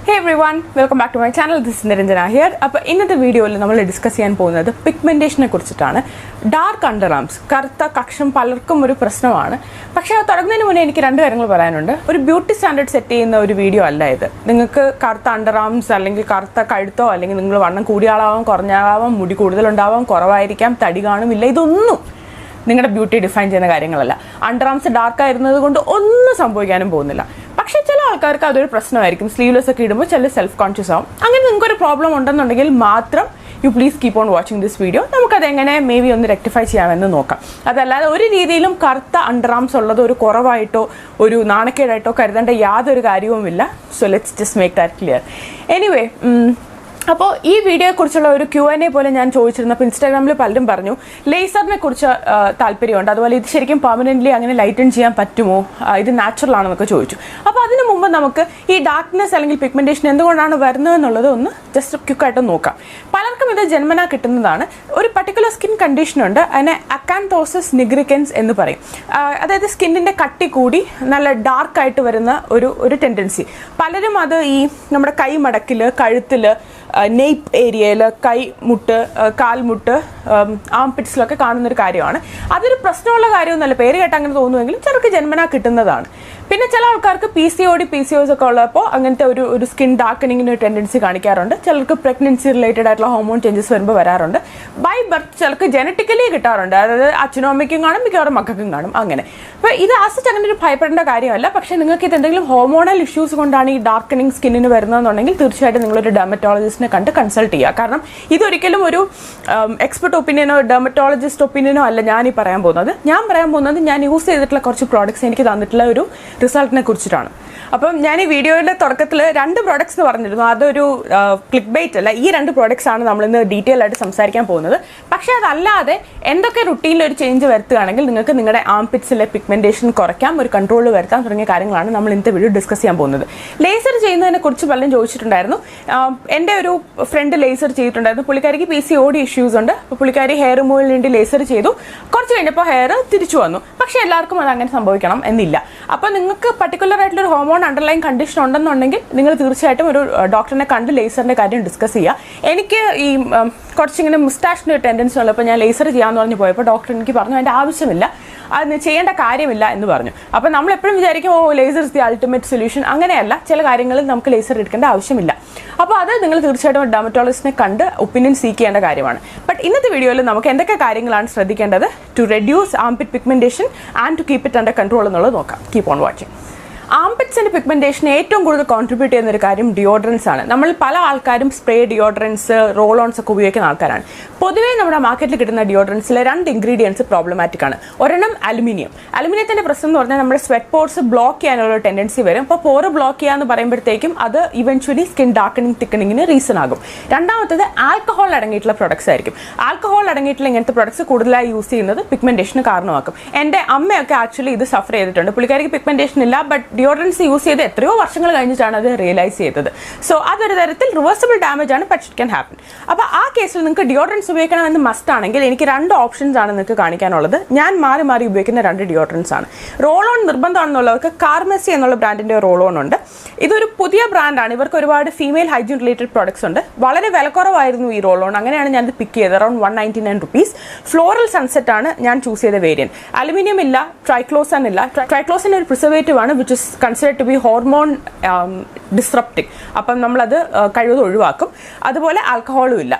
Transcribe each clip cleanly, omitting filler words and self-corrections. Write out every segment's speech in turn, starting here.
Hey everyone, welcome back to my channel. This is Niranjana here. അപ്പോൾ ഇന്നത്തെ വീഡിയോയിൽ നമ്മൾ ഡിസ്കസ് ചെയ്യാൻ പോകുന്നത് പിഗ്മെന്റേഷനെ കുറിച്ചിട്ടാണ്. ഡാർക്ക് അണ്ടർആംസ്, കറുത്ത കക്ഷം പലർക്കും ഒരു പ്രശ്നമാണ്. പക്ഷേ അത് തുടങ്ങുന്നതിന് മുന്നേ എനിക്ക് രണ്ട് കാര്യങ്ങൾ പറയാനുണ്ട്. ഒരു ബ്യൂട്ടി സ്റ്റാൻഡേർഡ് സെറ്റ് ചെയ്യുന്ന ഒരു വീഡിയോ അല്ല ഇത്. നിങ്ങൾക്ക് കറുത്ത അണ്ടർആംസ് അല്ലെങ്കിൽ കറുത്ത കഴുത്തോ അല്ലെങ്കിൽ നിങ്ങൾ വണ്ണം കൂടിയ ആളാവാം, കുറഞ്ഞ ആളാവാം, മുടി കൂടുതലുണ്ടാവാം, കുറവായിരിക്കാം, തടി കാണുമില്ല, ഇതൊന്നും നിങ്ങളുടെ ബ്യൂട്ടി ഡിഫൈൻ ചെയ്യുന്ന കാര്യങ്ങളല്ല. അണ്ടർആംസ് ഡാർക്ക് ആയിരുന്നത് കൊണ്ട് ഒന്നും സംഭവിക്കാനും പോകുന്നില്ല. പക്ഷേ ചില ആൾക്കാർക്ക് അതൊരു പ്രശ്നമായിരിക്കും. സ്ലീവ്ലെസ് ഒക്കെ ഇടുമ്പോൾ ചില സെൽഫ് കോൺഷ്യസ് ആവും. അങ്ങനെ നിങ്ങൾക്കൊരു പ്രോബ്ലം ഉണ്ടെന്നുണ്ടെങ്കിൽ മാത്രം you please keep on watching this video. നമുക്കതെങ്ങനെ മേ ബി ഒന്ന് റെക്ടിഫൈ ചെയ്യാമെന്ന് നോക്കാം. അതല്ലാതെ ഒരു രീതിയിലും കറുത്ത അണ്ടർആംസ് ഉള്ളത് ഒരു കുറവായിട്ടോ ഒരു നാണക്കേടായിട്ടോ കരുതേണ്ട യാതൊരു കാര്യവുമില്ല. So let's just make that clear. Anyway, അപ്പോൾ ഈ വീഡിയോയെക്കുറിച്ചുള്ള ഒരു Q&A പോലെ ഞാൻ ചോദിച്ചിരുന്നപ്പോൾ ഇൻസ്റ്റാഗ്രാമിൽ പലരും പറഞ്ഞു ലേസറിനെ കുറിച്ച് താല്പര്യമുണ്ട്, അതുപോലെ ഇത് ശരിക്കും പെർമനൻ്റ്ലി അങ്ങനെ ലൈറ്റൻ ചെയ്യാൻ പറ്റുമോ, ഇത് നാച്ചുറൽ ആണെന്നൊക്കെ ചോദിച്ചു. അപ്പോൾ അതിന് മുമ്പ് നമുക്ക് ഈ ഡാർക്ക്നെസ് അല്ലെങ്കിൽ പിഗ്മെന്റേഷൻ എന്തുകൊണ്ടാണ് വരുന്നത് എന്നുള്ളത് ഒന്ന് ജസ്റ്റ് ക്വിക്കായിട്ട് നോക്കാം. പലർക്കും ഇത് ജന്മനാ കിട്ടുന്നതാണ്. ഒരു പർട്ടിക്കുലർ സ്കിൻ കണ്ടീഷനുണ്ട്, അതിനെ അക്കാന്തോസിസ് നിഗ്രിക്കൻസ് എന്ന് പറയും. അതായത് സ്കിന്നിൻ്റെ കട്ടി കൂടി നല്ല ഡാർക്കായിട്ട് വരുന്ന ഒരു ടെൻഡൻസി. പലരും അത് ഈ നമ്മുടെ കൈ മടക്കിൽ, കഴുത്തിൽ, നെയ്പ് ഏരിയയിൽ, കൈമുട്ട്, കാൽമുട്ട്, ആംപിറ്റ്സിലൊക്കെ കാണുന്നൊരു കാര്യമാണ്. അതൊരു പ്രശ്നമുള്ള കാര്യമൊന്നുമല്ല, പേര് കേട്ട് അങ്ങനെ തോന്നുമെങ്കിലും ചിലർക്ക് ജന്മനാ കിട്ടുന്നതാണ്. പിന്നെ ചില ആൾക്കാർക്ക് PCOD, PCOS ഒക്കെ ഉള്ളപ്പോൾ അങ്ങനത്തെ ഒരു സ്കിൻ ഡാർക്കനിങ്ങിന് ഒരു ടെൻഡൻസി കാണിക്കാറുണ്ട്. ചിലർക്ക് പ്രഗ്നൻസി റിലേറ്റഡ് ആയിട്ടുള്ള ഹോർമോൺ ചേഞ്ചസ് വരുമ്പോൾ വരാറുണ്ട്. ബൈ ബർത്ത് ചിലർക്ക് ജനറ്റിക്കലി കിട്ടാറുണ്ട്, അതായത് അച്ഛനും അമ്മയ്ക്കും കാണും, മിക്കവാറും മക്കൾക്കും കാണും. അങ്ങനെ അപ്പോൾ ഇത് ആസിച്ച് അങ്ങനെ ഒരു ഭയപ്പെടേണ്ട കാര്യമല്ല. പക്ഷേ നിങ്ങൾക്ക് ഇത് എന്തെങ്കിലും ഹോർമോണൽ ഇഷ്യൂസ് കൊണ്ടാണ് ഈ ഡാർക്കനിങ് സ്കിന്നിന് വരുന്നതെന്നുണ്ടെങ്കിൽ തീർച്ചയായിട്ടും നിങ്ങളൊരു ഡെർമറ്റോളജിസ്റ്റിനെ കണ്ട് കൺസൾട്ട് ചെയ്യുക. കാരണം ഇതൊരിക്കലും ഒരു എക്സ്പെർട്ട് ഒപ്പീനിയനോ ഡെർമറ്റോളജിസ്റ്റ് ഒപ്പീനിയനോ അല്ല ഞാൻ ഈ പറയാൻ പോകുന്നത്. ഞാൻ യൂസ് ചെയ്തിട്ടുള്ള കുറച്ച് പ്രോഡക്ട്സ് എനിക്ക് തന്നിട്ടുള്ള ഒരു റിസൾട്ടിനെ കുറിച്ചിട്ടാണ്. അപ്പം ഞാൻ ഈ വീഡിയോയുടെ തുടക്കത്തിൽ 2 പ്രോഡക്ട്സ് എന്ന് പറഞ്ഞിരുന്നു. അതൊരു ക്ലിക്ക് ബൈറ്റ് അല്ല. ഈ 2 പ്രോഡക്ട്സ് ആണ് നമ്മളിന്ന് ഡീറ്റെയിൽ ആയിട്ട് സംസാരിക്കാൻ പോകുന്നത്. പക്ഷേ അതല്ലാതെ എന്തൊക്കെ റുട്ടീനിൽ ഒരു ചേഞ്ച് വരുത്തുകയാണെങ്കിൽ നിങ്ങൾക്ക് നിങ്ങളുടെ ആംപിറ്റ്സിലെ പിഗ്മെന്റേഷൻ കുറയ്ക്കാം, ഒരു കൺട്രോൾ വരുത്താം തുടങ്ങിയ കാര്യങ്ങളാണ് നമ്മൾ ഇന്നത്തെ വീഡിയോ ഡിസ്കസ് ചെയ്യാൻ പോകുന്നത്. ലേസർ ചെയ്യുന്നതിനെ കുറിച്ച് പലരും ചോദിച്ചിട്ടുണ്ടായിരുന്നു. എൻ്റെ ഒരു ഫ്രണ്ട് ലേസർ ചെയ്തിട്ടുണ്ടായിരുന്നു. പുള്ളിക്കാരിക്ക് PCOD ഇഷ്യൂസ് ഉണ്ട്. അപ്പോൾ പുള്ളിക്കാരി ഹെയർ റിമൂവലിന് വേണ്ടി ലേസർ ചെയ്തു. കുറച്ച് കഴിഞ്ഞപ്പോൾ ഹെയർ തിരിച്ചു വന്നു. പക്ഷേ എല്ലാവർക്കും അത് അങ്ങനെ സംഭവിക്കണം എന്നില്ല. അപ്പോൾ നിങ്ങൾക്ക് പർട്ടിക്കുലർ ആയിട്ടുള്ള ഒരു ഹോർമോൺ അണ്ടർലൈൻ കണ്ടീഷൻ ഉണ്ടെന്നുണ്ടെങ്കിൽ നിങ്ങൾ തീർച്ചയായിട്ടും ഒരു ഡോക്ടറിനെ കണ്ട് ലേസറിൻ്റെ കാര്യം ഡിസ്കസ് ചെയ്യുക. എനിക്ക് ഈ കുറച്ചിങ്ങനെ മുസ്റ്റാഷിൻ്റെ ഒരു ടെൻഡൻസി ഉള്ളപ്പോൾ ഞാൻ ലേസർ ചെയ്യാമെന്ന് പറഞ്ഞ് പോയപ്പോൾ ഡോക്ടർ എനിക്ക് പറഞ്ഞു അതിൻ്റെ ആവശ്യമില്ല, അത് ചെയ്യേണ്ട കാര്യമില്ല എന്ന് പറഞ്ഞു. അപ്പോൾ നമ്മൾ എപ്പോഴും വിചാരിക്കും laser is the ultimate solution. അങ്ങനെയല്ല, ചില കാര്യങ്ങളിൽ നമുക്ക് ലേസർ എടുക്കേണ്ട ആവശ്യമില്ല. അപ്പോൾ അത് നിങ്ങൾ തീർച്ചയായിട്ടും ഡെർമറ്റോളജിസ്റ്റിനെ കണ്ട് ഒപ്പീനിയൻ സീക്ക് ചെയ്യേണ്ട കാര്യമാണ്. ബട്ട് ഇന്നത്തെ വീഡിയോയിൽ നമുക്ക് എന്തൊക്കെ കാര്യങ്ങളാണ് ശ്രദ്ധിക്കേണ്ടത് to reduce armpit pigmentation and to keep it under control എന്നുള്ളത് നോക്കാം. Keep on watching. ആംപിറ്റ്സിൻ്റെ പിഗ്മെന്റേഷന് ഏറ്റവും കൂടുതൽ കോൺട്രിബ്യൂട്ട് ചെയ്യുന്ന ഒരു കാര്യം ഡിയോഡറൻസ് ആണ്. നമ്മൾ പല ആൾക്കാരും സ്പ്രേ ഡിയോഡറൻസ്, റോൾ ഓൺസ് ഒക്കെ ഉപയോഗിക്കുന്ന ആൾക്കാരാണ്. പൊതുവേ നമ്മുടെ മാർക്കറ്റിൽ കിട്ടുന്ന ഡിയോഡറൻസിലെ 2 ഇൻഗ്രീഡിയൻസ് പ്രോബ്ലമാറ്റിക് ആണ്. ഒരെണ്ണം അലുമിനിയം. അലുമിനിയത്തിൻ്റെ പ്രശ്നം എന്ന് പറഞ്ഞാൽ നമ്മുടെ സ്വെറ്റ് പോർസ് ബ്ലോക്ക് ചെയ്യാനുള്ള ടെൻഡൻസി വരും. അപ്പോൾ പോറ് ബ്ലോക്ക് ചെയ്യാന്ന് പറയുമ്പോഴത്തേക്കും അത് ഇവൻച്വലി സ്കിൻ ഡാർക്കനിങ്, തിക്കണിങ്ങിന് റീസൺ ആകും. രണ്ടാമത്തത് ആൽക്കഹോൾ അടങ്ങിയിട്ടുള്ള പ്രൊഡക്ട്സ് ആയിരിക്കും. ആൽക്കഹോൾ അടങ്ങിയിട്ടുള്ള ഇങ്ങനത്തെ പ്രൊഡക്ട്സ് കൂടുതലായി യൂസ് ചെയ്യുന്നത് പിഗ്മെന്റേഷന് കാരണമാക്കും. എൻ്റെ അമ്മയൊക്കെ ആക്ച്വലി ഇത് സഫർ ചെയ്തിട്ടുണ്ട്. പുള്ളിക്കാരിക്ക് പിഗ്മെന്റേഷൻ ഇല്ല, ബട്ട് ഡിയോഡറൻസ് യൂസ് ചെയ്ത് എത്രയോ വർഷങ്ങൾ കഴിഞ്ഞിട്ടാണ് അത് റിയലൈസ് ചെയ്തത്. സോ അതൊരു തരത്തിൽ റിവേഴ്സിബിൾ ഡാമേജ് ആണ്, ബട്ട് ഇറ്റ് ക്യാൻ ഹാപ്പൻ. അപ്പോൾ ആ കേസിൽ നിങ്ങൾക്ക് ഡിയോഡറൻസ് ഉപയോഗിക്കണമെന്ന് മസ്റ്റ് ആണെങ്കിൽ എനിക്ക് 2 ഓപ്ഷൻസ് ആണ് നിങ്ങൾക്ക് കാണിക്കാനുള്ളത്. ഞാൻ മാറി മാറി ഉപയോഗിക്കുന്ന 2 ഡിയോഡറൻസ് ആണ്. റോൾ ഓൺ നിർബന്ധമാണെന്നുള്ളവർക്ക് കാർമെസി എന്നുള്ള ബ്രാൻഡിൻ്റെ റോൾ ഓൺ ഉണ്ട്. ഇതൊരു പുതിയ ബ്രാൻഡാണ്. ഇവർക്ക് ഒരുപാട് ഫീമെയിൽ ഹൈജീൻ റിലേറ്റഡ് പ്രോഡക്ട്സ് ഉണ്ട്. വളരെ വിലക്കുറവായിരുന്നു ഈ റോൾ ഓൺ. അങ്ങനെയാണ് ഞാനത് പിക്ക് ചെയ്തത്. Around 199 rupees. ഫ്ലോറൽ സൺസെറ്റ് ആണ് ഞാൻ ചൂസ് ചെയ്ത വേരിയൻറ്റ്. അലുമിനിയം ഇല്ല, ട്രൈക്ലോസൻ ഇല്ല. ട്രൈക്ലോസൻ ഒരു പ്രിസർവേറ്റീവ് ആണ് which is considered to be hormone disrupting. അപ്പം നമ്മളത് കഴിവതും ഒഴിവാക്കും. അതുപോലെ ആൽക്കഹോളും ഇല്ല.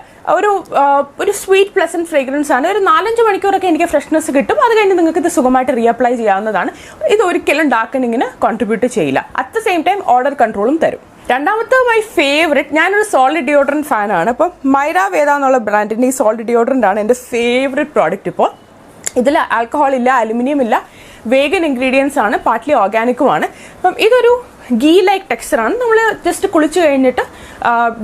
ഒരു സ്വീറ്റ് പ്ലസന്റ് ഫ്രേഗ്രൻസ് ആണ്. ഒരു 4-5 മണിക്കൂറൊക്കെ എനിക്ക് ഫ്രഷ്നെസ് കിട്ടും. അത് കഴിഞ്ഞ് നിങ്ങൾക്ക് ഇത് സുഖമായിട്ട് റീഅപ്ലൈ ചെയ്യാവുന്നതാണ്. ഇത് ഒരിക്കലും ഡാർക്കനിങ്ങിന് കോൺട്രിബ്യൂട്ട് ചെയ്യില്ല. At the same time odour കൺട്രോളും തരും. രണ്ടാമത്തെ മൈ ഫേവറേറ്റ്, ഞാനൊരു സോളിഡ് ഡിയോഡറൻറ്റ് ഫാനാണ്. അപ്പം മൈറ വേദ എന്നുള്ള ബ്രാൻഡിൻ്റെ ഈ സോളിഡ് ഡിയോഡറൻ്റ് ആണ് എൻ്റെ ഫേവറേറ്റ് പ്രോഡക്റ്റ്. ഇപ്പോൾ ഇതിൽ ആൽക്കഹോൾ ഇല്ല, അലുമിനിയം ഇല്ല, വേഗൻ ഇൻഗ്രീഡിയൻസ് ആണ്, പാർട്ട്ലി ഓർഗാനിക്കുമാണ്. അപ്പം ഇതൊരു ഗീ ലൈക്ക് ടെക്സ്ചറാണ്. നമ്മൾ ജസ്റ്റ് കുളിച്ച് കഴിഞ്ഞിട്ട്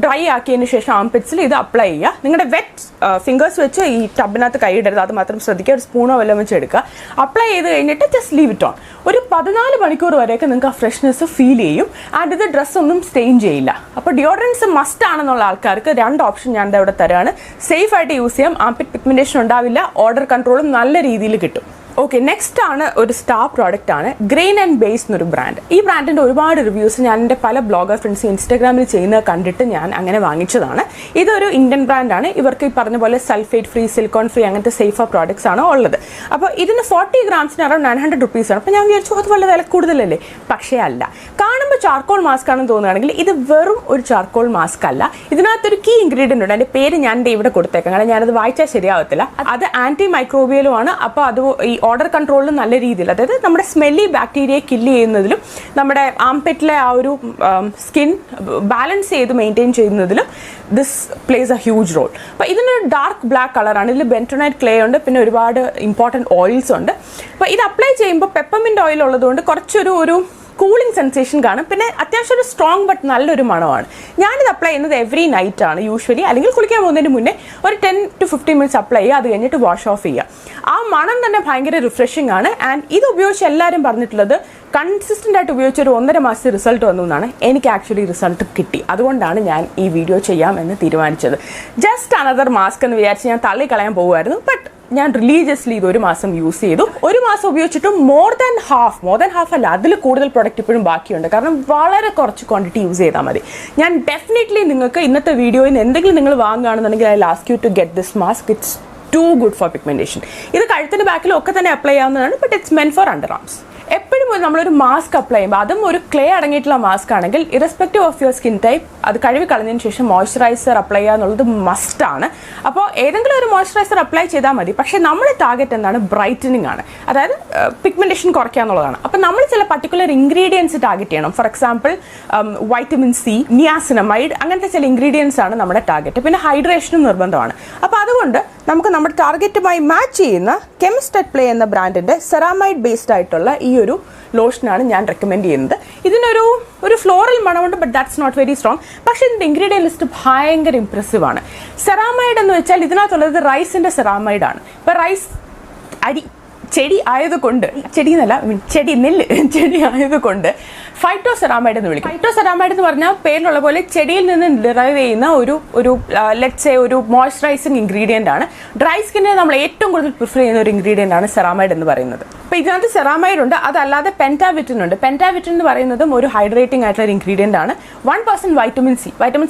ഡ്രൈ ആക്കിയതിന് ശേഷം ആംപിറ്റ്സിൽ ഇത് അപ്ലൈ ചെയ്യുക. നിങ്ങളുടെ വെറ്റ് ഫിംഗേഴ്സ് വെച്ച് ഈ ടബിനകത്ത് കൈയിടരുത്, അത് മാത്രം ശ്രദ്ധിക്കുക. ഒരു സ്പൂണോ വല്ലതും വെച്ച് എടുക്കുക. അപ്ലൈ ചെയ്ത് കഴിഞ്ഞിട്ട് ജസ്റ്റ് ലീവ് ഇറ്റ് ഓൺ. ഒരു 14 മണിക്കൂർ വരെയൊക്കെ നിങ്ങൾക്ക് ആ ഫ്രഷ്നെസ് ഫീൽ ചെയ്യും. ആൻഡ് ഇത് ഡ്രസ്സൊന്നും സ്റ്റെയിൻ ചെയ്യില്ല. അപ്പോൾ ഡിയോഡറൻസ് മസ്റ്റ് ആണെന്നുള്ള ആൾക്കാർക്ക് 2 ഓപ്ഷൻ ഞാൻ ഇവിടെ തരാണ്. സേഫ് ആയിട്ട് യൂസ് ചെയ്യാം, ആംപിറ്റ് പിഗ്മെന്റേഷൻ ഉണ്ടാവില്ല, ഓർഡർ കൺട്രോളും നല്ല രീതിയിൽ കിട്ടും. ഓക്കെ, നെക്സ്റ്റ് ആണ് ഒരു സ്റ്റാർ പ്രോഡക്റ്റ് ആണ് ഗ്രെയിൻ ആൻഡ് ബേസ് എന്നൊരു ബ്രാൻഡ്. ഈ ബ്രാൻഡിന്റെ ഒരുപാട് റിവ്യൂസ് ഞാൻ എൻ്റെ പല ബ്ലോഗർ ഫ്രണ്ട്സ് ഇൻസ്റ്റാഗ്രാമിൽ ചെയ്യുന്നത് കണ്ടിട്ട് ഞാൻ അങ്ങനെ വാങ്ങിച്ചതാണ്. ഇതൊരു ഇന്ത്യൻ ബ്രാൻഡാണ്. ഇവർക്ക് ഈ പറഞ്ഞ പോലെ സൾഫേറ്റ് ഫ്രീ, സിലിക്കോൺ ഫ്രീ അങ്ങനത്തെ സേഫർ പ്രോഡക്ട്സ് ആണ് ഉള്ളത്. അപ്പോൾ ഇതിന് 40 ഗ്രാംസിന് അറൌണ്ട് 900 rupees ആണ്. അപ്പോൾ ഞാൻ വിചാരിച്ചു അത് വളരെ വില കൂടുതലല്ലേ? പക്ഷേ അല്ല. കാണുമ്പോൾ ചാർക്കോൾ മാസ്ക് ആണെന്ന് തോന്നുകയാണെങ്കിൽ ഇത് വെറും ഒരു ചാർക്കോൾ മാസ്ക് അല്ല. ഇതിനകത്തൊരു കീ ഇൻഗ്രീഡിയൻ്റ് ഉണ്ട്. അതിൻ്റെ പേര് ഞാൻ ഇവിടെ കൊടുത്തേക്കാം, കാരണം ഞാനത് വായിച്ചാൽ ശരിയാവത്തില്ല. അത് ആൻറ്റി മൈക്രോബിയലും ആണ്. അപ്പോൾ അത് ഈ ഓർഡർ കൺട്രോളിലും നല്ല രീതിയിൽ, അതായത് നമ്മുടെ സ്മെല്ലി ബാക്ടീരിയയെ കില്ല് ചെയ്യുന്നതിലും നമ്മുടെ ആംപിറ്റിലെ ആ ഒരു സ്കിൻ ബാലൻസ് ചെയ്ത് മെയിൻറ്റെയിൻ ചെയ്യുന്നതിലും this plays a huge role. അപ്പോൾ ഇതിനൊരു ഡാർക്ക് ബ്ലാക്ക് കളറാണ്. ഇതിൽ ബെൻറ്റോണൈറ്റ് ക്ലേ ഉണ്ട്, പിന്നെ ഒരുപാട് ഇമ്പോർട്ടൻറ്റ് ഓയിൽസ് ഉണ്ട്. അപ്പോൾ ഇത് അപ്ലൈ ചെയ്യുമ്പോൾ പെപ്പർമിൻറ്റ് ഓയിൽ ഉള്ളതുകൊണ്ട് കുറച്ചൊരു കൂളിംഗ് സെൻസേഷൻ കാണും. പിന്നെ അത്യാവശ്യം ഒരു സ്ട്രോങ് ബട്ട് നല്ലൊരു മണമാണ്. ഞാനിത് അപ്ലൈ ചെയ്യുന്നത് എവറി നൈറ്റ് ആണ് യൂഷ്വലി, അല്ലെങ്കിൽ കുളിക്കാൻ പോകുന്നതിന് മുന്നേ ഒരു 10 to 15 minutes അപ്ലൈ ചെയ്യുക. അത് കഴിഞ്ഞിട്ട് വാഷ് ഓഫ് ചെയ്യുക. ആ മണം തന്നെ ഭയങ്കര റിഫ്രഷിംഗ് ആണ്. ആൻഡ് ഇത് ഉപയോഗിച്ച് എല്ലാവരും പറഞ്ഞിട്ടുള്ളത് കൺസിസ്റ്റൻ്റ് ആയിട്ട് ഉപയോഗിച്ച് ഒരു 1.5 മാസത്തെ റിസൾട്ട് വന്നു എന്നാണ്. എനിക്ക് ആക്ച്വലി റിസൾട്ട് കിട്ടി. അതുകൊണ്ടാണ് ഞാൻ ഈ വീഡിയോ ചെയ്യാമെന്ന് തീരുമാനിച്ചത്. ജസ്റ്റ് അനദർ മാസ്ക് എന്ന് വിചാരിച്ച് ഞാൻ തള്ളിക്കളയാൻ പോകുമായിരുന്നു. ബട്ട് ഞാൻ റിലീജിയസ്ലി ഇത് 1 മാസം യൂസ് ചെയ്തു. 1 മാസം ഉപയോഗിച്ചിട്ടും മോർ ദാൻ ഹാഫ് അല്ല, അതിൽ കൂടുതൽ പ്രൊഡക്റ്റ് ഇപ്പോഴും ബാക്കിയുണ്ട്. കാരണം വളരെ കുറച്ച് ക്വാണ്ടിറ്റി യൂസ് ചെയ്താൽ മതി. ഞാൻ ഡെഫിനറ്റ്ലി നിങ്ങൾക്ക് ഇന്നത്തെ വീഡിയോയിൽ നിന്ന് എന്തെങ്കിലും നിങ്ങൾ വാങ്ങുകയാണെന്നുണ്ടെങ്കിൽ I ask you to get this mask. It's too good for pigmentation. ഇത് കഴുത്തിന് ബാക്കിലും ഒക്കെ തന്നെ അപ്ലൈ ചെയ്യാവുന്നതാണ്. But it's meant for underarms. എപ്പോഴും നമ്മളൊരു മാസ്ക് അപ്ലൈ ചെയ്യുമ്പോൾ, അതും ഒരു ക്ലേ അടങ്ങിയിട്ടുള്ള മാസ്ക് ആണെങ്കിൽ irrespective of your skin type, അത് കഴുകി കളഞ്ഞതിന് ശേഷം മോയ്സ്ചറൈസർ അപ്ലൈ ചെയ്യുക എന്നുള്ളത് മസ്റ്റാണ്. അപ്പോൾ ഏതെങ്കിലും ഒരു മോയ്സ്ചറൈസർ അപ്ലൈ ചെയ്താൽ മതി. പക്ഷേ നമ്മുടെ ടാർഗറ്റ് എന്താണ്? ബ്രൈറ്റനിങ് ആണ്, അതായത് പിഗ്മെന്റേഷൻ കുറയ്ക്കുക എന്നുള്ളതാണ്. അപ്പോൾ നമ്മൾ ചില പർട്ടിക്കുലർ ഇൻഗ്രീഡിയൻസ് ടാർഗറ്റ് ചെയ്യണം. For example vitamin C, niacinamide, അങ്ങനത്തെ ചില ഇൻഗ്രീഡിയൻസ് ആണ് നമ്മുടെ ടാർഗറ്റ്. പിന്നെ ഹൈഡ്രേഷനും നിർബന്ധമാണ്. അപ്പോൾ അതുകൊണ്ട് നമുക്ക് നമ്മുടെ ടാർഗറ്റുമായി മാച്ച് ചെയ്യുന്ന കെമിസ്റ്റ് അറ്റ് പ്ലേ എന്ന ബ്രാൻഡിന്റെ സെറാമൈഡ് ബേസ്ഡ് ആയിട്ടുള്ള ഈ ഒരു ലോഷനാണ് ഞാൻ റെക്കമെൻഡ് ചെയ്യുന്നത്. ഇതിനൊരു ഫ്ലോറൽ മണമുണ്ട്, but that's not very strong. പക്ഷേ ഇതിന്റെ ഇൻഗ്രീഡിയൻ ലിസ്റ്റ് ഭയങ്കര ഇംപ്രസീവ് ആണ്. സെറാമൈഡ് എന്ന് വെച്ചാൽ ഇതിനകത്തുള്ളത് റൈസിന്റെ സെറാമൈഡ് ആണ്. ഇപ്പൊ റൈസ് ചെടി ആയതുകൊണ്ട്, നെല്ല് ആയതുകൊണ്ട് ഫൈറ്റോസെറാമൈഡ് എന്ന് വിളിക്കും. ഫൈറ്റോസെറാമൈഡ് എന്ന് പറഞ്ഞാൽ പേരിലുള്ള പോലെ ചെടിയിൽ നിന്ന് ഡിറൈവ് ചെയ്യുന്ന ഒരു ലെറ്റ്സ് ഒരു മോയ്സ്ചറൈസിങ് ഇൻഗ്രീഡിയൻ്റ് ആണ്. ഡ്രൈ സ്കിന്നിന് നമ്മൾ ഏറ്റവും കൂടുതൽ പ്രിഫർ ചെയ്യുന്ന ഒരു ഇൻഗ്രീഡിയൻ്റ് ആണ് സെറാമൈഡ് എന്ന് പറയുന്നത്. അപ്പോൾ ഇതിനകത്ത് സെറാമൈഡ് ഉണ്ട്, അതല്ലാതെ പെൻറ്റാവിറ്റിൻ ഉണ്ട്. പെൻറ്റാവിറ്റിൻ എന്ന് പറയുന്നതും ഒരു ഹൈഡ്രേറ്റിംഗ് ആയിട്ടുള്ള ഇൻഗ്രീഡിയൻ്റ് ആണ്. 1% വൈറ്റമിൻ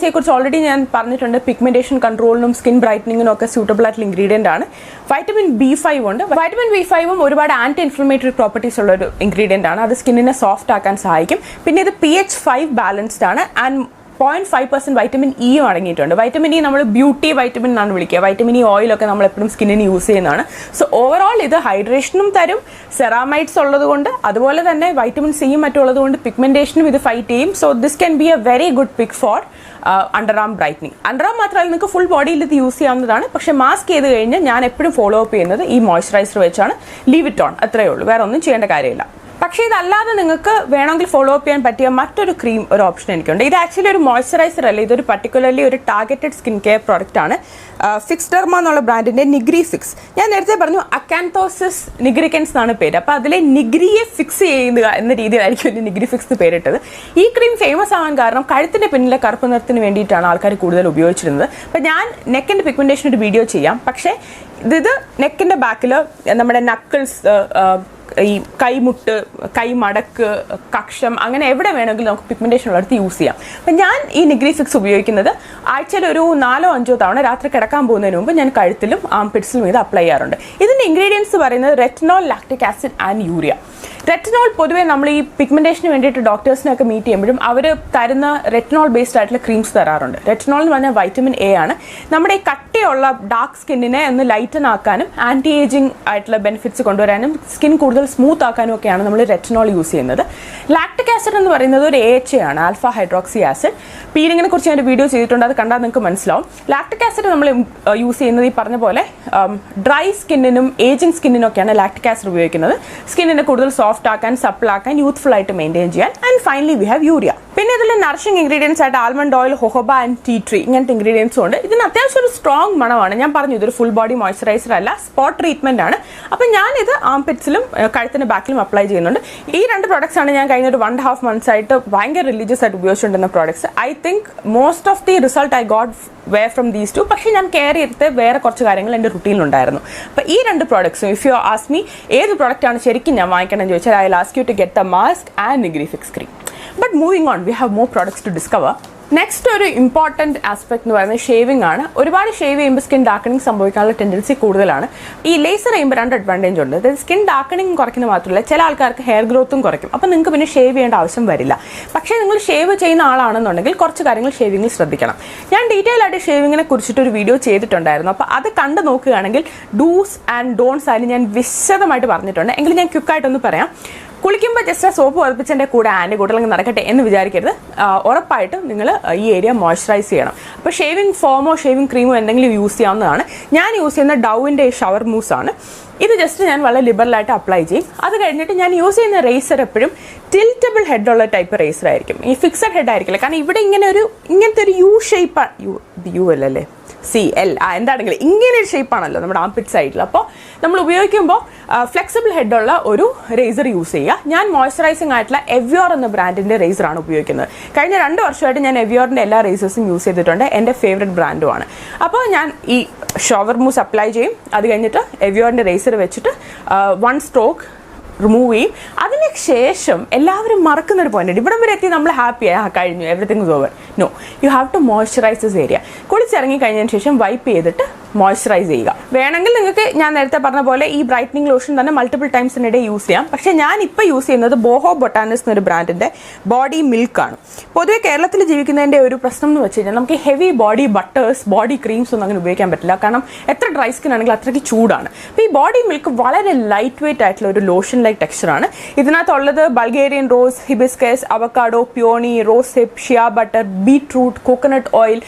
സിയെ കുറിച്ച് ഓൾറെഡി ഞാൻ പറഞ്ഞിട്ടുണ്ട്. പിഗ്മെന്റേഷൻ കൺട്രോളിനും സ്കിൻ ബ്രൈറ്റനിങ്ങിനും ഒക്കെ സ്യൂട്ടബിൾ ആയിട്ടുള്ള ഇൻഗ്രീഡിയൻ്റ് ആണ്. വൈറ്റമിൻ B5 ഉണ്ട്. വൈറ്റമിൻ B5 ഒരുപാട് ആന്റി ഇൻഫ്ലമേറ്ററി പ്രോപ്പർട്ടീസ് ഉള്ള ഒരു ഇൻഗ്രീഡിയൻ്റ് ആണ്. അത് സ്കിന്നിനെ സോഫ്റ്റ് ആക്കാൻ സഹായിക്കും. പിന്നെ ഇത് pH 5 ബാലൻസ്ഡ് ആണ്. ആൻഡ് 0.5% വൈറ്റമിൻ ഇയും അടങ്ങിയിട്ടുണ്ട്. വൈറ്റമിൻ ഇ നമ്മൾ ബ്യൂട്ടി വൈറ്റമിൻ എന്നാണ് വിളിക്കുക. വൈറ്റമിൻ ഇ ഓയിലൊക്കെ നമ്മൾ എപ്പോഴും സ്കിന്നിന് യൂസ് ചെയ്യുന്നതാണ്. സോ ഓവറോൾ ഇത് ഹൈഡ്രേഷനും തരും, സെറാമൈഡ്സ് ഉള്ളത് കൊണ്ട്, അതുപോലെ തന്നെ വൈറ്റമിൻ സിയും മറ്റുള്ളത് കൊണ്ട് പിഗ്മെന്റേഷനും ഇത് ഫൈറ്റ് ചെയ്യും. So this can be a very good pick for underarm brightening. Underarm മാത്രമല്ല, നിങ്ങൾക്ക് ഫുൾ ബോഡിയിൽ ഇത് യൂസ് ചെയ്യാവുന്നതാണ്. പക്ഷേ മാസ്ക് ചെയ്ത് കഴിഞ്ഞ് ഞാൻ എപ്പോഴും ഫോളോ അപ്പ് ചെയ്യുന്നത് ഈ മോയ്സ്ചറൈസർ വെച്ചാണ്. ലീവ് ഇറ്റ് ഓൺ, അത്രയേ ഉള്ളൂ. വേറെ ഒന്നും ചെയ്യേണ്ട കാര്യമില്ല. പക്ഷേ ഇതല്ലാതെ നിങ്ങൾക്ക് വേണമെങ്കിൽ ഫോളോ അപ്പ് ചെയ്യാൻ പറ്റിയ മറ്റൊരു ക്രീം ഒരു ഓപ്ഷൻ എനിക്കുണ്ട്. ഇത് ആക്ച്വലി ഒരു മോയ്സ്ചറൈസർ അല്ല, ഇതൊരു പർട്ടിക്കുലർലി ഒരു ടാർഗറ്റഡ് സ്കിൻ കെയർ പ്രോഡക്റ്റ് ആണ്. ഫിക്സ്ഡെർമ എന്നുള്ള ബ്രാൻഡിന്റെ നിഗ്രി ഫിക്സ്. ഞാൻ നേരത്തെ പറഞ്ഞു അക്കാന്തോസിസ് നിഗ്രിക്കൻസ് എന്നാണ് പേര്. അപ്പോൾ അതിലെ നിഗ്രിയെ ഫിക്സ് ചെയ്യുക എന്ന രീതിയിലായിരിക്കും ഇതിന് നിഗ്രി ഫിക്സ് പേരിട്ടത്. ഈ ക്രീം ഫേമസ് ആവാൻ കാരണം കഴുത്തിന്റെ പിന്നിലെ കറുപ്പ് നിറത്തിന് വേണ്ടിയിട്ടാണ് ആൾക്കാർ കൂടുതൽ ഉപയോഗിച്ചിരുന്നത്. അപ്പോൾ ഞാൻ നെക്കിന്റെ പിഗ്മെന്റേഷൻ ഒരു വീഡിയോ ചെയ്യാം. പക്ഷേ ഇത് നെക്കിന്റെ ബാക്കിൽ നമ്മുടെ നക്കിൾസ്, ഈ കൈമുട്ട്, കൈമടക്ക്, കക്ഷം, അങ്ങനെ എവിടെ വേണമെങ്കിലും നമുക്ക് പിഗ്മെന്റേഷൻ ഉള്ളടത്ത് യൂസ് ചെയ്യാം. അപ്പം ഞാൻ ഈ നിഗ്രി ഫിക്സ് ഉപയോഗിക്കുന്നത് ആഴ്ചയിൽ ഒരു 4-5 തവണ രാത്രി കിടക്കാൻ പോകുന്നതിന് മുമ്പ് ഞാൻ കഴുത്തിലും ആംപിറ്റ്സിലും ഇത് അപ്ലൈ ചെയ്യാറുണ്ട്. ഇതിൻ്റെ ഇൻഗ്രീഡിയൻസ് പറയുന്നത് retinol, lactic acid and urea. Retinol പൊതുവേ നമ്മൾ ഈ പിഗ്മെന്റേഷന് വേണ്ടിയിട്ട് ഡോക്ടേഴ്സിനൊക്കെ മീറ്റ് ചെയ്യുമ്പോഴും അവർ തരുന്ന റെറ്റിനോൾ ബേസ്ഡ് ആയിട്ടുള്ള ക്രീംസ് തരാറുണ്ട്. റെറ്റിനോൾ എന്ന് പറഞ്ഞാൽ വൈറ്റമിൻ എ ആണ്. നമ്മുടെ ഈ കട്ടിയുള്ള ഡാർക്ക് സ്കിന്നിനെ ഒന്ന് ലൈറ്റൻ ആക്കാനും ആന്റി ഏജിങ് ആയിട്ടുള്ള ബെനിഫിറ്റ്സ് കൊണ്ടുവരാനും സ്കിൻ കൂടുതൽ സ്മൂത്ത് ആക്കാനും ഒക്കെയാണ് നമ്മൾ റെറ്റിനോൾ യൂസ് ചെയ്യുന്നത്. ലാക്റ്റിക് ആസിഡ് എന്ന് പറയുന്നത് ഒരു AHA ആണ്, ആൽഫ ഹൈഡ്രോക്സി ആസിഡ്. പീലിങ്ങിനെ കുറിച്ച് ഞാൻ ഒരു വീഡിയോ ചെയ്തിട്ടുണ്ട്, അത് കണ്ടാൽ നിങ്ങൾക്ക് മനസ്സിലാവും. ലാക്റ്റിക് ആസിഡ് നമ്മൾ യൂസ് ചെയ്യുന്നത് ഈ പറഞ്ഞ പോലെ ഡ്രൈ സ്കിന്നിനും ഏജിങ് സ്കിന്നിനും ഒക്കെയാണ് ലാക്റ്റിക് ആസിഡ് ഉപയോഗിക്കുന്നത്. സ്കിന്നിനെ കൂടുതൽ സോഫ്റ്റ് സോഫ്റ്റ് ആക്കാൻ, സപ്പിൾ ആക്കാൻ, യൂത്ത്ഫുൾ ആയിട്ട് മെയിൻറ്റെയിൻ ചെയ്യാൻ. And finally we have urea. പിന്നെ ഇതിൽ നറിഷിംഗ് ഇൻഗ്രീഡിയൻസ് ആയിട്ട് almond oil, jojoba and tea tree ഇങ്ങനത്തെ ഇൻഗ്രീഡിയൻസും ഉണ്ട്. ഇതിന് അത്യാവശ്യം ഒരു സ്ട്രോങ് മണമാണ്. ഞാൻ പറഞ്ഞു ഇതൊരു ഫുൾ ബോഡി മോയ്സ്ചറൈസർ അല്ല, സ്പോട്ട് ട്രീറ്റ്മെന്റ് ആണ്. അപ്പം ഞാനിത് ആംപിറ്റ്സിലും കഴുത്തിന്റെ ബാക്കിലും അപ്ലൈ ചെയ്യുന്നുണ്ട്. ഈ 2 പ്രോഡക്ട്സ് ആണ് ഞാൻ കഴിഞ്ഞ ഒരു 1.5 months ആയിട്ട് ഭയങ്കര റിലീജിയസ് ആയിട്ട് ഉപയോഗിച്ചുകൊണ്ടിരുന്ന products. I think most of the result I got were from these 2. പക്ഷേ ഞാൻ കെയർ ചെയ്തിട്ട് വേറെ കുറച്ച് കാര്യങ്ങൾ എൻ്റെ റുട്ടീനിലുണ്ടായിരുന്നു. അപ്പോൾ ഈ 2 പ്രോഡക്ട്സും ഇഫ് യു ആസ്ക് മീ ഏത് പ്രോഡക്റ്റാണ് ശരിക്കും ഞാൻ വാങ്ങിക്കണമെന്ന് ചോദിച്ചാൽ I will ask you to get the mask and Nigrifix cream. But moving on, we have more products to discover. Next ഒരു ഇമ്പോർട്ടൻറ്റ് ആസ്പെക്ട് എന്ന് പറയുന്നത് ഷേവിംഗ് ആണ്. ഒരുപാട് ഷേവ് ചെയ്യുമ്പോൾ സ്കിൻ ഡാർക്കണിങ് സംഭവിക്കാനുള്ള ടെൻഡൻസി കൂടുതലാണ്. ഈ ലേസർ ചെയ്യുമ്പോൾ 2 അഡ്വാൻറ്റേജ് ഉണ്ട്. അതായത് സ്കിൻ ഡാർക്കണിങ് കുറയ്ക്കുന്നത് മാത്രമല്ല, ചില ആൾക്കാർക്ക് ഹെയർ ഗ്രോത്തും കുറയ്ക്കും. അപ്പോൾ നിങ്ങൾക്ക് പിന്നെ ഷേവ് ചെയ്യേണ്ട ആവശ്യം വരില്ല. പക്ഷേ നിങ്ങൾ ഷേവ് ചെയ്യുന്ന ആളാണെന്നുണ്ടെങ്കിൽ കുറച്ച് കാര്യങ്ങൾ ഷേവിങ്ങിൽ ശ്രദ്ധിക്കണം. ഞാൻ ഡീറ്റെയിൽ ആയിട്ട് ഷേവിങ്ങിനെ കുറിച്ചിട്ടൊരു വീഡിയോ ചെയ്തിട്ടുണ്ടായിരുന്നു. അപ്പോൾ അത് കണ്ടു നോക്കുകയാണെങ്കിൽ ഡൂസ് ആൻഡ് ഡോൺസ് ആയിട്ട് ഞാൻ വിശദമായിട്ട് പറഞ്ഞിട്ടുണ്ട്. എങ്കിലും ഞാൻ ക്വിക്കായിട്ടൊന്ന് പറയാം. കുളിക്കുമ്പോൾ ജസ്റ്റ് സോപ്പ് പതിപ്പിച്ചതിൻ്റെ കൂടെ ആൻറ്റി കൂട്ടലങ്ങ് നടക്കട്ടെ എന്ന് വിചാരിക്കരുത്. ഉറപ്പായിട്ടും നിങ്ങൾ ഈ ഏരിയ മോയ്സ്ചറൈസ് ചെയ്യണം. അപ്പോൾ ഷേവിംഗ് ഫോമോ ഷേവിംഗ് ക്രീമോ എന്തെങ്കിലും യൂസ് ചെയ്യാവുന്നതാണ്. ഞാൻ യൂസ് ചെയ്യുന്ന ഡൗവിൻ്റെ ഷവർ മൂസ് ആണ്. ഇത് ജസ്റ്റ് ഞാൻ വളരെ ലിബറലായിട്ട് അപ്ലൈ ചെയ്യും. അത് കഴിഞ്ഞിട്ട് ഞാൻ യൂസ് ചെയ്യുന്ന റേസർ എപ്പോഴും ടിൽറ്റബിൾ ഹെഡുള്ള ടൈപ്പ് റേസർ ആയിരിക്കും. ഈ ഫിക്സഡ് ഹെഡ് ആയിരിക്കില്ല. കാരണം ഇവിടെ ഇങ്ങനത്തെ ഒരു യു ഷേപ്പാണ്. യു അല്ലല്ലേ, CL എന്താണെങ്കിലും ഇങ്ങനെ ഒരു ഷേപ്പാണല്ലോ നമ്മുടെ ആംപിറ്റ് സൈഡിൽ. അപ്പോൾ നമ്മൾ ഉപയോഗിക്കുമ്പോൾ ഫ്ലെക്സിബിൾ ഹെഡുള്ള ഒരു റേസർ യൂസ് ചെയ്യുക. ഞാൻ മോയ്സ്ചറൈസിംഗ് ആയിട്ടുള്ള എവ്യോർ എന്ന ബ്രാൻഡിൻ്റെ റേസറാണ് ഉപയോഗിക്കുന്നത്. കഴിഞ്ഞ 2 വർഷമായിട്ട് ഞാൻ എവ്യോറിൻ്റെ എല്ലാ റേസേഴ്സും യൂസ് ചെയ്തിട്ടുണ്ട്. എൻ്റെ ഫേവറേറ്റ് ബ്രാൻഡുമാണ്. അപ്പോൾ ഞാൻ ഈ ഷവർ മൂസ് അപ്ലൈ ചെയ്യും. അത് കഴിഞ്ഞിട്ട് എവ്യോറിൻ്റെ റേസർ വെച്ചിട്ട് 1 stroke റിമൂവ് ചെയ്യും. അതിന് ശേഷം എല്ലാവരും മറക്കുന്ന ഒരു പോയിന്റ് ഉണ്ട്. ഇവിടം വരെ എത്തി നമ്മൾ ഹാപ്പിയായി കഴിഞ്ഞു, everything is over. No, you have to moisturise this area. കുളിച്ചിറങ്ങി കഴിഞ്ഞതിന് ശേഷം വൈപ്പ് ചെയ്തിട്ട് മോയ്സ്ചറൈസ് ചെയ്യുക. വേണമെങ്കിൽ നിങ്ങൾക്ക് ഞാൻ നേരത്തെ പറഞ്ഞ പോലെ ഈ ബ്രൈറ്റനിങ് ലോഷൻ തന്നെ മൾട്ടിപ്പിൾ ടൈംസിനിടെ യൂസ് ചെയ്യാം. പക്ഷേ ഞാൻ ഇപ്പോൾ യൂസ് ചെയ്യുന്നത് ബോഹോ ബൊട്ടാനിസ് എന്നൊരു ബ്രാൻഡിൻ്റെ ബോഡി മിൽക്കാണ്. പൊതുവെ കേരളത്തിൽ ജീവിക്കുന്നതിൻ്റെ ഒരു പ്രശ്നം എന്ന് വെച്ച് കഴിഞ്ഞാൽ നമുക്ക് ഹെവി ബോഡി ബട്ടേഴ്സ്, ബോഡി ക്രീംസ് ഒന്നും അങ്ങനെ ഉപയോഗിക്കാൻ പറ്റില്ല. കാരണം എത്ര ഡ്രൈ സ്കിൻ ആണെങ്കിൽ അത്രയ്ക്ക് ചൂടാണ്. അപ്പോൾ ഈ ബോഡി മിൽക്ക് വളരെ ലൈറ്റ് വെയിറ്റ് ആയിട്ടുള്ള ഒരു ലോഷൻ ലൈക്ക് ടെക്സ്ചറാണ്. ഇതിനകത്തുള്ളത് Bulgarian rose, hibiscus, avocado, peony, rose hip, shea butter, beetroot, coconut oil.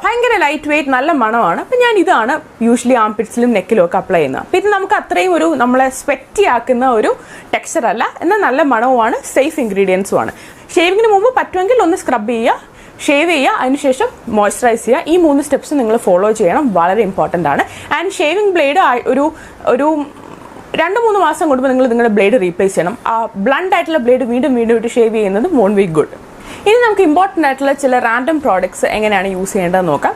ഭയങ്കര ലൈറ്റ് വെയിറ്റ്, നല്ല മണമാണ്. അപ്പം ഞാൻ ഇതാണ് യൂഷ്വലി ആംപിറ്റ്സിലും നെക്കിലും ഒക്കെ അപ്ലൈ ചെയ്യുന്നത്. അപ്പം ഇത് നമുക്ക് അത്രയും ഒരു നമ്മളെ സ്വെറ്റി ആക്കുന്ന ഒരു ടെക്സ്ചർ അല്ല, എന്നാൽ നല്ല മണവുമാണ്, സേഫ് ഇൻഗ്രീഡിയൻസും ആണ്. ഷേവിങ്ങിന് മുമ്പ് പറ്റുമെങ്കിൽ ഒന്ന് സ്ക്രബ് ചെയ്യുക, ഷേവ് ചെയ്യുക, അതിനുശേഷം മോയ്സ്ചറൈസ് ചെയ്യുക. ഈ 3 സ്റ്റെപ്സ് നിങ്ങൾ ഫോളോ ചെയ്യണം, വളരെ ഇമ്പോർട്ടൻ്റ് ആണ്. ആൻഡ് ഷേവിംഗ് ബ്ലേഡ് ഒരു 2-3 മാസം കൂടുമ്പോൾ നിങ്ങളുടെ ബ്ലേഡ് റീപ്ലേസ് ചെയ്യണം. ആ ബ്ലണ്ട് ആയിട്ടുള്ള ബ്ലേഡ് വീണ്ടും ഇട്ട് ഷേവ് ചെയ്യുന്നത് വോണ്ട് ബി ഗുഡ്. ഇനി നമുക്ക് ഇമ്പോർട്ടൻ്റ് ആയിട്ടുള്ള ചില റാൻഡം പ്രോഡക്ട്സ് എങ്ങനെയാണ് യൂസ് ചെയ്യേണ്ടതെന്ന് നോക്കാം.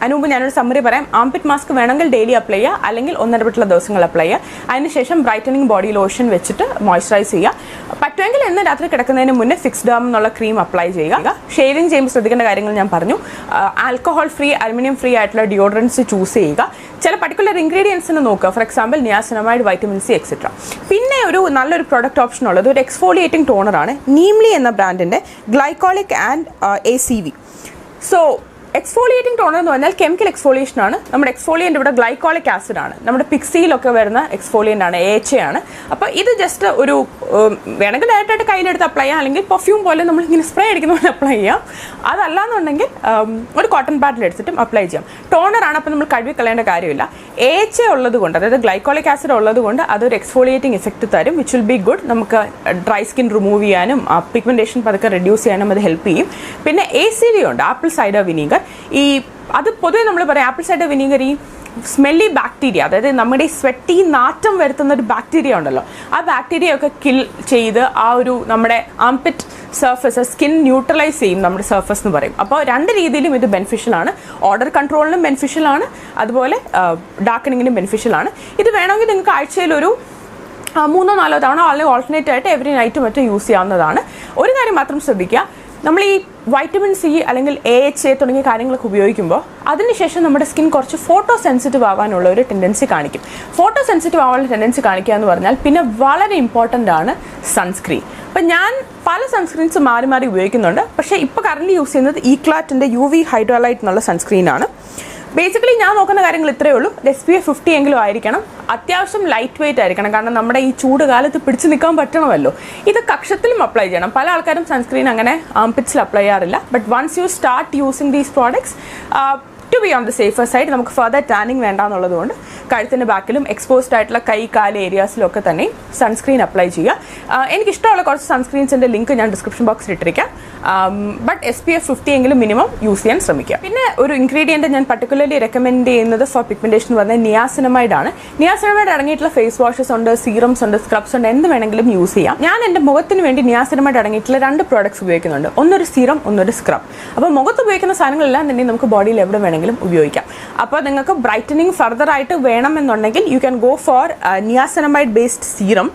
അതിനുമുമ്പ് ഞാനൊരു സമ്മറി പറയാം. ആംപിറ്റ് മാസ്ക് വേണമെങ്കിൽ ഡെയിലി അപ്ലൈ ചെയ്യുക, അല്ലെങ്കിൽ ഒന്നിടവിട്ടുള്ള ദിവസങ്ങൾ അപ്ലൈ ചെയ്യുക. അതിനുശേഷം ബ്രൈറ്റനിങ് ബോഡി ലോഷൻ വെച്ചിട്ട് മോയ്സ്ചറൈസ് ചെയ്യുക. പറ്റുമെങ്കിൽ എന്ന് രാത്രി കിടക്കുന്നതിന് മുന്നേ ഫിക്സ് ഡേം എന്നുള്ള ക്രീം അപ്ലൈ ചെയ്യുക. ഷേവിംഗ് ചെയ്യുമ്പോൾ ശ്രദ്ധിക്കേണ്ട കാര്യങ്ങൾ ഞാൻ പറഞ്ഞു. ആൽക്കഹോൾ ഫ്രീ, അലുമിനിയം ഫ്രീ ആയിട്ടുള്ള ഡിയോഡറൻസ് ചൂസ് ചെയ്യുക. ചില പർട്ടിക്കുലർ ഇൻഗ്രീഡിയൻസിന് നോക്കുക. For example niacinamide, vitamin C etcetera. പിന്നെ ഒരു നല്ലൊരു പ്രൊഡക്റ്റ് ഓപ്ഷൻ ഉള്ളത് ഒരു എക്സ്ഫോളിയേറ്റിംഗ് ടോണറാണ്. നീംലി എന്ന ബ്രാൻഡിൻ്റെ glycolic and ACV. So exfoliating toner എന്ന് പറഞ്ഞാൽ കെമിക്കൽ എക്സ്ഫോളിയേഷൻ ആണ്. നമ്മുടെ എക്സ്ഫോളിയൻ്റ് ഇവിടെ ഗ്ലൈക്കോളിക് ആസിഡ് ആണ്. നമ്മുടെ പിക്സിയിലൊക്കെ വരുന്ന എക്സ്ഫോളിയൻ്റ് ആണ്, AHA ആണ്. അപ്പോൾ ഇത് ജസ്റ്റ് ഒരു വേണമെങ്കിൽ ഡയറക്റ്റായിട്ട് കയ്യിലെടുത്ത് അപ്ലൈ ചെയ്യാം, അല്ലെങ്കിൽ പെർഫ്യൂം പോലെ നമ്മളിങ്ങനെ സ്പ്രേ അടിക്കുന്ന പോലെ അപ്ലൈ ചെയ്യാം. അതല്ലാന്നുണ്ടെങ്കിൽ ഒരു കോട്ടൺ പാഡിൽ എടുത്തിട്ടും അപ്ലൈ ചെയ്യാം. ടോണറാണ്, അപ്പോൾ നമ്മൾ കഴുകി കളയേണ്ട കാര്യമില്ല. AHA ഉള്ളത് കൊണ്ട്, അതായത് ഗ്ലൈക്കോളിക് ആസിഡ് ഉള്ളത് കൊണ്ട് അതൊരു എക്സ്ഫോളിയേറ്റിംഗ് ഇഫക്റ്റ് തരും, വിച്ച് വിൽ ബി ഗുഡ്. നമുക്ക് ഡ്രൈ സ്കിൻ റിമൂവ് ചെയ്യാനും പിഗ്മെന്റേഷൻ പതുക്കെ റെഡ്യൂസ് ചെയ്യാനും അത് ഹെൽപ്പ് ചെയ്യും. പിന്നെ ACV ഉണ്ട്, ആപ്പിൾ സൈഡർ വിനീഗർ. അത് പൊതുവെ നമ്മൾ പറയാം ആപ്പിൾ സൈഡർ വിനീഗർ ഈ സ്മെല്ലി ബാക്ടീരിയ, അതായത് നമ്മുടെ ഈ സ്വെറ്റി നാറ്റം വരുത്തുന്ന ഒരു ബാക്ടീരിയ ഉണ്ടല്ലോ, ആ ബാക്ടീരിയ ഒക്കെ കിൽ ചെയ്ത് ആ ഒരു നമ്മുടെ ആംപിറ്റ് സർഫസ് സ്കിൻ ന്യൂട്രലൈസ് ചെയ്യും, നമ്മുടെ സർഫസ് എന്ന് പറയും. അപ്പോൾ 2 രീതിയിലും ഇത് ബെനിഫിഷ്യൽ ആണ്. ഓർഡർ കൺട്രോളിനും ബെനിഫിഷ്യൽ ആണ്, അതുപോലെ ഡാർക്കനിങ്ങിനും ബെനിഫിഷ്യൽ ആണ്. ഇത് വേണമെങ്കിൽ നിങ്ങൾക്ക് ആഴ്ചയിൽ ഒരു 3-4 തവണ അല്ലെങ്കിൽ ഓൾട്ടർനേറ്റ് ആയിട്ട് എവറി നൈറ്റ് മറ്റും യൂസ് ചെയ്യാവുന്നതാണ്. ഒരു കാര്യം മാത്രം ശ്രദ്ധിക്കുക, നമ്മൾ ഈ വൈറ്റമിൻ സി അല്ലെങ്കിൽ AHA തുടങ്ങിയ കാര്യങ്ങളൊക്കെ ഉപയോഗിക്കുമ്പോൾ അതിനുശേഷം നമ്മുടെ സ്കിൻ കുറച്ച് ഫോട്ടോ സെൻസിറ്റീവ് ആവാനുള്ള ഒരു ടെൻഡൻസി കാണിക്കും. ഫോട്ടോ സെൻസിറ്റീവ് ആവാനുള്ള ടെൻഡൻസി കാണിക്കുക എന്ന് പറഞ്ഞാൽ പിന്നെ വളരെ ഇമ്പോർട്ടൻ്റ് ആണ് സൺസ്ക്രീൻ. അപ്പം ഞാൻ പല സൺസ്ക്രീൻസ് മാറി മാറി ഉപയോഗിക്കുന്നുണ്ട്. പക്ഷേ ഇപ്പോൾ കറൻറ്റ്ലി യൂസ് ചെയ്യുന്നത് ഈക്ലാറ്റിൻ്റെ UV ഹൈഡ്രോലൈറ്റ് എന്നുള്ള സൺസ്ക്രീനാണ്. ബേസിക്കലി ഞാൻ നോക്കുന്ന കാര്യങ്ങൾ ഇത്രയേ ഉള്ളൂ. SPF 50 എങ്കിലും ആയിരിക്കണം, അത്യാവശ്യം ലൈറ്റ് വെയിറ്റ് ആയിരിക്കണം, കാരണം നമ്മുടെ ഈ ചൂട് കാലത്ത് പിടിച്ചു നിൽക്കാൻ പറ്റണമല്ലോ. ഇത് കക്ഷത്തിലും അപ്ലൈ ചെയ്യണം. പല ആൾക്കാരും സൺസ്ക്രീൻ അങ്ങനെ ആംപിറ്റ്സിൽ അപ്ലൈ ചെയ്യാറില്ല. But once you start using these products to be on the safer side നമുക്ക് ഫർദർ ടാനിങ് വേണ്ടാന്നുള്ളതുകൊണ്ട് കഴുത്തിൻ്റെ ബാക്കിലും എക്സ്പോസ്ഡ് ആയിട്ടുള്ള കൈ കാല് ഏരിയാസിലൊക്കെ തന്നെ സൺസ്ക്രീൻ അപ്ലൈ ചെയ്യുക. എനിക്കിഷ്ടമുള്ള കുറച്ച് സൺസ്ക്രീൻസിൻ്റെ ലിങ്ക് ഞാൻ ഡിസ്ക്രിപ്ഷൻ ബോക്സിൽ ഇട്ടിരിക്കാം. ബട്ട് SPF 50 എങ്കിലും മിനിമം യൂസ് ചെയ്യാൻ ശ്രമിക്കുക. പിന്നെ ഒരു ഇൻഗ്രീഡിയൻറ്റ് ഞാൻ പർട്ടിക്കുലർലി റെക്കമെൻഡ് ചെയ്യുന്നത് ഫോർ പിഗ്മെന്റേഷൻ എന്ന് പറഞ്ഞാൽ നിയാസിനമൈഡ് ആണ്. നിയാസിനമൈഡ് അടങ്ങിയിട്ടുള്ള ഫേസ് വാഷസ് ഉണ്ട്, സീറംസ് ഉണ്ട്, സ്ക്രബ്സ് ഉണ്ട്, എന്ത് വേണമെങ്കിലും യൂസ് ചെയ്യാം. ഞാൻ എൻ്റെ മുഖത്തിന് വേണ്ടി നിയാസിനമൈഡ് അടങ്ങിയിട്ടുള്ള 2 പ്രോഡക്ട്സ് ഉപയോഗിക്കുന്നുണ്ട്. ഒന്നൊരു സീറം, ഒന്നൊരു സ്ക്രബ്. അപ്പോൾ മുഖത്ത് ഉപയോഗിക്കുന്ന സാധനങ്ങളെല്ലാം തന്നെ നമുക്ക് ബോഡിയിൽ എവിടെ വേണമെങ്കിലും ഉപയോഗിക്കാം. അപ്പോൾ നിങ്ങൾക്ക് ബ്രൈറ്റനിങ് ഫർദർ ആയിട്ട് വേണമെന്നുണ്ടെങ്കിൽ you can go for niacinamide based serum.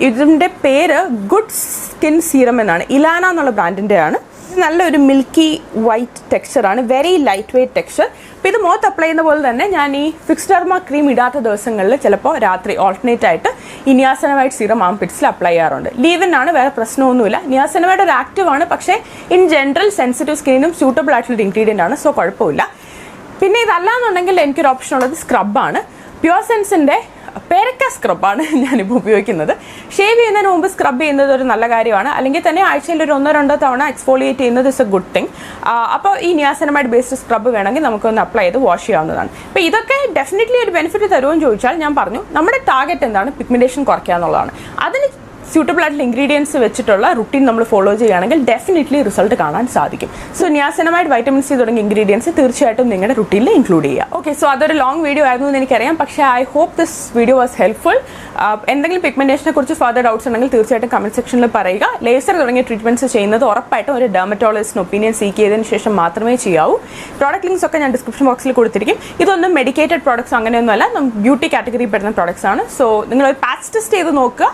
ഇതിൻ്റെ പേര് ഗുഡ് സ്കിൻ സീറം എന്നാണ്. ഇലാന എന്നുള്ള ബ്രാൻഡിൻ്റെ ആണ്. നല്ലൊരു മിൽക്കി വൈറ്റ് ടെക്സ്ചറാണ്, വെരി ലൈറ്റ് വെയ്റ്റ് ടെക്സ്ചർ. അപ്പോൾ ഇത് മുഖത്ത് അപ്ലൈ ചെയ്യുന്ന പോലെ തന്നെ ഞാൻ ഈ ഫിക്സ്ഡർമ ക്രീം ഇടാത്ത ദിവസങ്ങളിൽ ചിലപ്പോൾ രാത്രി ഓൾട്ടർനേറ്റ് ആയിട്ട് ഈ നിയാസിനമൈഡ് സീറം ആംപിറ്റ്സിൽ അപ്ലൈ ചെയ്യാറുണ്ട്. ലീവിൻ ആണ്, വേറെ പ്രശ്നമൊന്നുമില്ല. നിയാസിനമൈഡ് ഒരു ആക്റ്റീവ് ആണ്, പക്ഷേ ഇൻ ജനറൽ സെൻസിറ്റീവ് സ്കിന്നിനും സ്യൂട്ടബിൾ ആയിട്ടുള്ള ഇൻഗ്രീഡിയൻ്റ് ആണ്, സോ കുഴപ്പമില്ല. പിന്നെ ഇതല്ലാന്നുണ്ടെങ്കിൽ എനിക്കൊരു ഓപ്ഷൻ ഉള്ളത് സ്ക്രബാണ്. പ്യുവർ സെൻസിൻ്റെ പേരക്ക സ്ക്രബാണ് ഞാനിപ്പോൾ ഉപയോഗിക്കുന്നത്. ഷേവ് ചെയ്യുന്നതിന് മുമ്പ് സ്ക്രബ് ചെയ്യുന്നത് ഒരു നല്ല കാര്യമാണ്. അല്ലെങ്കിൽ തന്നെ ആഴ്ചയിൽ ഒരു 1-2 തവണ എക്സ്ഫോളിയേറ്റ് ചെയ്യുന്നത് ഇസ് എ ഗുഡ് തിങ്. അപ്പോൾ ഈ നിയാസിനമൈഡ് ബേസ്ഡ് സ്ക്രബ് വേണമെങ്കിൽ നമുക്കൊന്ന് അപ്ലൈ ചെയ്ത് വാഷ് ചെയ്യാവുന്നതാണ്. അപ്പോൾ ഇതൊക്കെ ഡെഫിനറ്റ്ലി ഒരു ബെനിഫിറ്റ് തരുമെന്ന് ചോദിച്ചാൽ ഞാൻ പറഞ്ഞു നമ്മുടെ ടാർഗറ്റ് എന്താണ്, പിഗ്മെന്റേഷൻ കുറയ്ക്കുക എന്നുള്ളതാണ്. അതിന് സ്യൂട്ടബിൾ ആയിട്ടുള്ള ഇൻഗ്രീഡിയൻസ് വെച്ചിട്ടുള്ള റുട്ടീൻ നമ്മൾ ഫോളോ ചെയ്യുകയാണെങ്കിൽ ഡെഫിനറ്റ്ലി റിസൾട്ട് കാണാൻ സാധിക്കും. സോ നിയാസിനമൈഡ്, വൈറ്റമിൻ സി തുടങ്ങിയ ഇൻഗ്രീഡിയൻസ് തീർച്ചയായിട്ടും നിങ്ങളുടെ റുട്ടീനിൽ ഇൻക്ലൂഡ് ചെയ്യുക. ഓക്കെ, സോ അതൊരു ലോങ് വീഡിയോ ആയിരുന്നു എന്ന് എനിക്കറിയാം, പക്ഷേ I hope this video was helpful. എന്തെങ്കിലും പിഗ്മെന്റേഷനെ കുറിച്ച് ഫർദർ ഡൗട്ട്സ് ഉണ്ടെങ്കിൽ തീർച്ചയായിട്ടും കമന്റ് സെക്ഷനിൽ പറയുക. ലേസർ തുടങ്ങിയ ട്രീറ്റ്മെന്റ്സ് ചെയ്യുന്നത് ഉറപ്പായിട്ടും ഒരു ഡെർമറ്റോളജിസ്റ്റിന് ഒപ്പീനിയൻ സീക്ക് ചെയ്തതിന് ശേഷം മാത്രമേ ചെയ്യാവൂ. പ്രോഡക്റ്റ് ലിങ്ക്സ് ഒക്കെ ഞാൻ ഡിസ്ക്രിപ്ഷൻ ബോക്സിൽ കൊടുത്തിരിക്കും. ഇതൊന്നും മെഡിക്കേറ്റഡ് പ്രോഡക്ട്സ് അങ്ങനെയൊന്നുമല്ല, ബ്യൂട്ടി കാറ്റഗറി പെടുന്ന പ്രോഡക്ട്സ് ആണ്. സോ നിങ്ങൾ ഒരു പാച്ച് ടെസ്റ്റ് ചെയ്ത് നോക്കുക,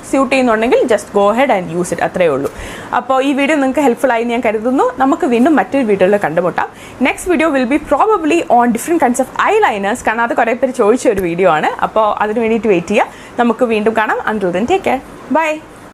സ്യൂട്ട് ചെയ്യുന്നുണ്ടെങ്കിൽ just go head and use it, അത്രയേ ഉള്ളൂ. അപ്പോൾ ഈ വീഡിയോ നിങ്ങൾക്ക് ഹെൽപ്ഫുൾ ആയി ഞാൻ കരുതുന്നു. നമുക്ക് വീണ്ടും മറ്റൊരു വീഡിയോയിൽ കണ്ടുമുട്ടാം. Next video will be probably on different kinds of I liners, കാരണം അത് കുറേ പേര് ചോദിച്ച ഒരു വീഡിയോ ആണ്. അപ്പോൾ അതിന് വേണ്ടിയിട്ട് വെയിറ്റ് ചെയ്യുക. നമുക്ക് വീണ്ടും കാണാം. Until then, take care. Bye.